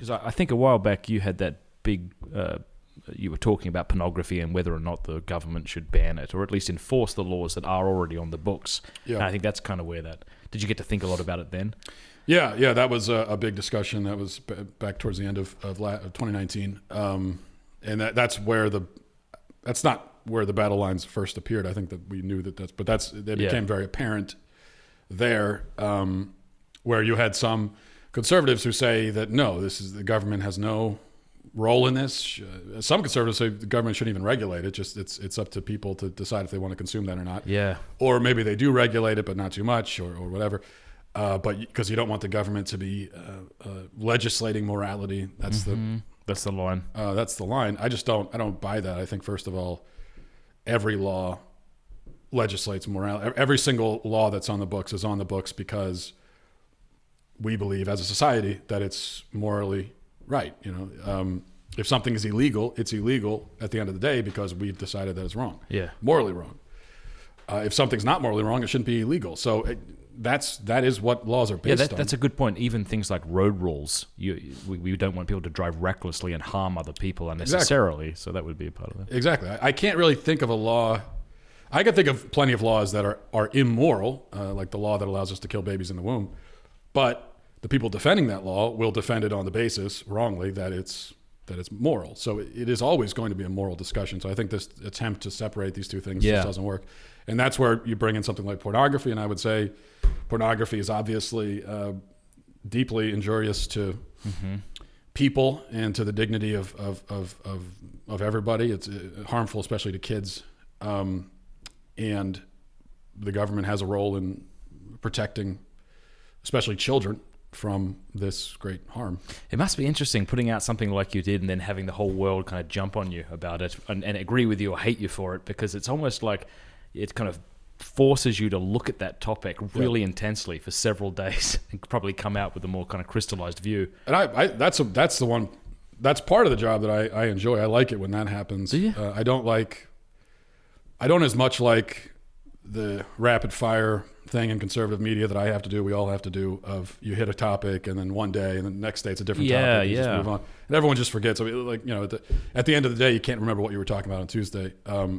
Because I think a while back you had that big... you were talking about pornography and whether or not the government should ban it, or at least enforce the laws that are already on the books. Yeah. And I think that's kind of where that... Did you get to think a lot about it then? Yeah, that was a big discussion. That was back towards the end of 2019, and that's not where the battle lines first appeared. I think that we knew that they became very apparent there, where you had some conservatives who say that no, the government has no role in this. Some conservatives say the government shouldn't even regulate it. Just it's up to people to decide if they want to consume that or not. Yeah. Or maybe they do regulate it, but not too much, or whatever. But because you don't want the government to be legislating morality. That's the line. That's the line. I don't buy that. I think first of all, every law legislates morality. Every single law that's on the books is on the books because we believe as a society that it's morally right. If something is illegal, it's illegal at the end of the day because we've decided that it's wrong. Yeah. Morally wrong. If something's not morally wrong, it shouldn't be illegal. So that is what laws are based on. That's a good point. Even things like road rules, we don't want people to drive recklessly and harm other people unnecessarily. Exactly. So that would be a part of that. Exactly. I can't really think of a law. I can think of plenty of laws that are immoral, like the law that allows us to kill babies in the womb. But the people defending that law will defend it on the basis, wrongly, that it's moral. So it is always going to be a moral discussion. So I think this attempt to separate these two things just doesn't work. And that's where you bring in something like pornography. And I would say pornography is obviously deeply injurious to people and to the dignity of everybody. It's harmful, especially to kids. And the government has a role in protecting, especially children, from this great harm. It must be interesting putting out something like you did and then having the whole world kind of jump on you about it and agree with you or hate you for it, because it's almost like it kind of forces you to look at that topic really intensely for several days and probably come out with a more kind of crystallized view. And that's part of the job that I enjoy. I like it when that happens. Do you? I don't as much like the rapid fire thing in conservative media that I have to do, we all have to do, of you hit a topic and then one day and the next day it's a different topic. You just move on. And everyone just forgets. I mean, at the end of the day, you can't remember what you were talking about on Tuesday.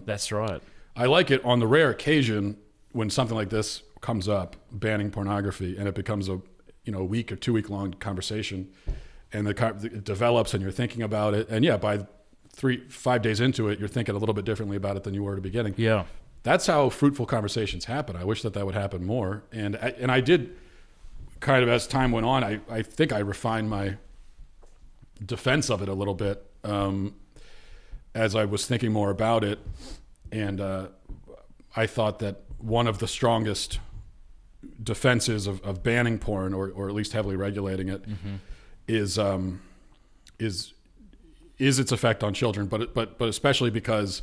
That's right. I like it on the rare occasion when something like this comes up, banning pornography, and it becomes a week or 2 week long conversation, and it develops and you're thinking about it. And by 3-5 days into it, you're thinking a little bit differently about it than you were at the beginning. Yeah. That's how fruitful conversations happen. I wish that would happen more. And I did kind of, as time went on, I think I refined my defense of it a little bit as I was thinking more about it. And I thought that one of the strongest defenses of banning porn, or at least heavily regulating it, is its effect on children, but especially because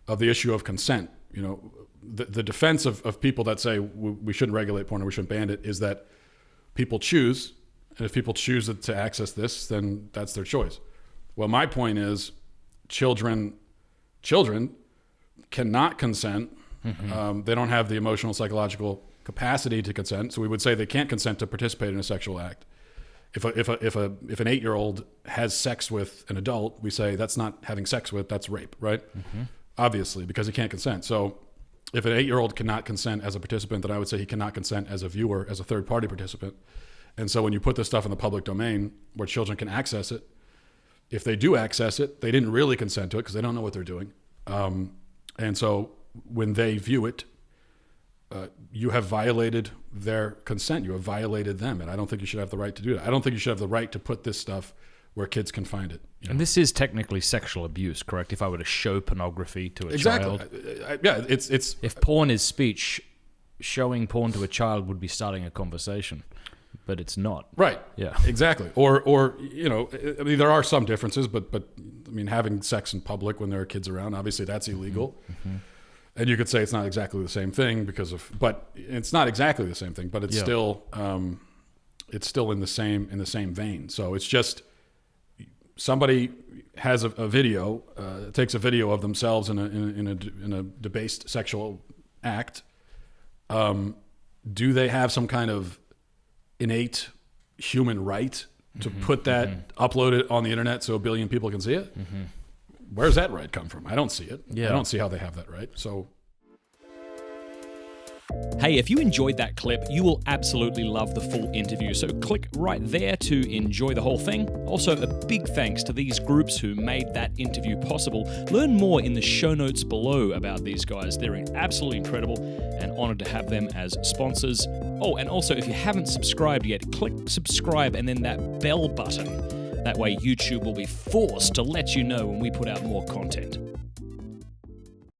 of the issue of consent. The defense of people that say we shouldn't regulate porn or we shouldn't ban it is that people choose, and if people choose to access this, then that's their choice. Well, my point is children cannot consent. They don't have the emotional, psychological capacity to consent. So we would say they can't consent to participate in a sexual act. If an 8-year-old has sex with an adult, we say that's not having sex with, that's rape, right? Obviously, because he can't consent. So if an 8-year-old cannot consent as a participant, then I would say he cannot consent as a viewer, as a third-party participant. And so when you put this stuff in the public domain where children can access it, if they do access it, they didn't really consent to it because they don't know what they're doing. And so when they view it, you have violated their consent. You have violated them. And I don't think you should have the right to do that. I don't think you should have the right to put this stuff where kids can find it. And this is technically sexual abuse, correct? If I were to show pornography to a child. It's if porn is speech, showing porn to a child would be starting a conversation, but it's not. Right. Yeah. Exactly. Or I mean, there are some differences, but I mean, having sex in public when there are kids around, obviously that's illegal. And you could say it's not exactly the same thing but it's not exactly the same thing, but it's still in the same vein. So it's just, somebody has a video, takes a video of themselves in a debased sexual act. Do they have some kind of innate human right to put that, upload it on the internet so a billion people can see it. Where's that right come from? I don't see it. I don't see how they have that right. So. Hey, if you enjoyed that clip, you will absolutely love the full interview, so click right there to enjoy the whole thing. Also, a big thanks to these groups who made that interview possible. Learn more in the show notes below about these guys. They're absolutely incredible and honored to have them as sponsors. Oh, and also, if you haven't subscribed yet, click subscribe and then that bell button. That way YouTube will be forced to let you know when we put out more content.